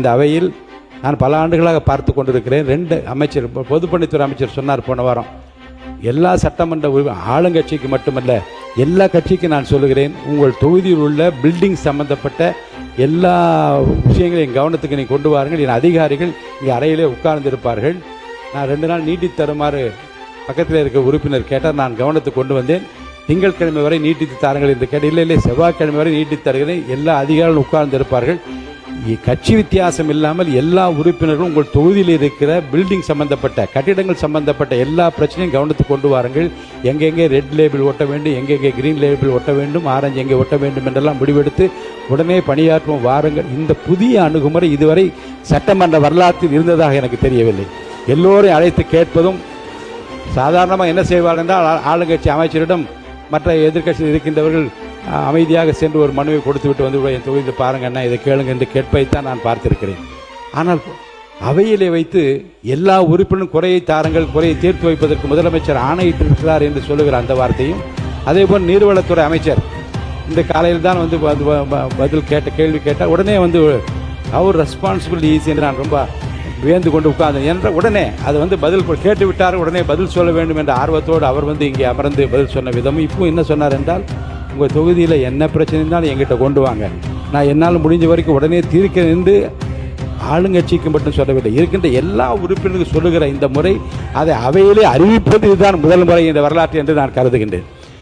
இந்த அவையில் நான் பல ஆண்டுகளாக பார்த்து கொண்டிருக்கிறேன். 2 அமைச்சர், பொதுப்பணித்துறை அமைச்சர் சொன்னார் போன வாரம், எல்லா சட்டமன்ற ஆளுங்கட்சிக்கு மட்டுமல்ல எல்லா கட்சிக்கும் நான் சொல்லுகிறேன், உங்கள் தொகுதியில் உள்ள பில்டிங் சம்பந்தப்பட்ட எல்லா விஷயங்களையும் கவனத்துக்கு நீங்கள் கொண்டு வாருங்கள். என் அதிகாரிகள் இங்கே அறையிலே உட்கார்ந்திருப்பார்கள். நான் 2 நாள் நீட்டி தருமாறு பக்கத்தில் இருக்க உறுப்பினர் கேட்டால் நான் கவனத்துக்கு கொண்டு வந்தேன். திங்கட்கிழமை வரை நீட்டித்து தாருங்கள் என்று கேட்டு, இல்லை செவ்வாய்க்கிழமை வரை நீட்டித்து தருகிறேன். எல்லா அதிகாரிகளும் உட்கார்ந்திருப்பார்கள். கட்சி வித்தியாசம் இல்லாமல் எல்லா உறுப்பினர்களும் உங்கள் தொகுதியில் இருக்கிற பில்டிங் சம்பந்தப்பட்ட கட்டிடங்கள் சம்பந்தப்பட்ட எல்லா பிரச்சனையும் கவனத்துக்கு கொண்டு வாருங்கள். எங்கெங்கே ரெட் லேபிள் ஒட்ட வேண்டும், எங்கெங்கே கிரீன் லேபிள் ஒட்ட வேண்டும், ஆரஞ்சு எங்கே ஒட்ட வேண்டும் என்றெல்லாம் முடிவெடுத்து உடனே பணியாற்றும் வாருங்கள். இந்த புதிய அணுகுமுறை இதுவரை சட்டமன்ற வரலாற்றில் இருந்ததாக எனக்கு தெரியவில்லை. எல்லோரையும் அழைத்து கேட்பதும், சாதாரணமாக என்ன செய்வார்கள் என்றால் ஆளுங்கட்சி அமைச்சரிடம் மற்ற எதிர்க்கட்சியில் இருக்கின்றவர்கள் அமைதியாக சென்று ஒரு மனுவை கொடுத்து விட்டு வந்து என் தொகுதியில் பாருங்க அண்ணா இதை கேளுங்க என்று கேட்பதைத்தான் நான் பார்த்திருக்கிறேன். ஆனால் அவையிலே வைத்து எல்லா உறுப்பினரும் குறையை தாருங்கள், குறையை தீர்த்து வைப்பதற்கு முதலமைச்சர் ஆணையிட்டிருக்கிறார் என்று சொல்லுகிற அந்த வார்த்தையும், அதேபோல் நீர்வளத்துறை அமைச்சர் இந்த காலையில் தான் வந்து பதில் கேள்வி கேட்டால் உடனே வந்து அவர் ரெஸ்பான்சிபிலிட்டி ஈஸி என்று நான் ரொம்ப வியந்து கொண்டு உட்கார்ந்தேன். என்ற உடனே அது வந்து பதில் கேட்டு விட்டார், உடனே பதில் சொல்ல வேண்டும் என்ற ஆர்வத்தோடு அவர் வந்து இங்கே அமர்ந்து பதில் சொன்ன விதமும், இப்போ என்ன சொன்னார் என்றால், உங்கள் தொகுதியில் என்ன பிரச்சனை இருந்தாலும் எங்கிட்ட கொண்டு வாங்க, நான் என்னால் முடிஞ்ச வரைக்கும் உடனே தீர்க்க நின்று ஆளுங்கட்சிக்கு மட்டும் சொல்லவில்லை, இருக்கின்ற எல்லா உறுப்பினர்களுக்கும் சொல்லுகிற இந்த முறை அதை அவையிலே அறிவிப்பது இதுதான் முதல் முறை இந்த வரலாற்று என்று நான் கருதுகின்றேன்.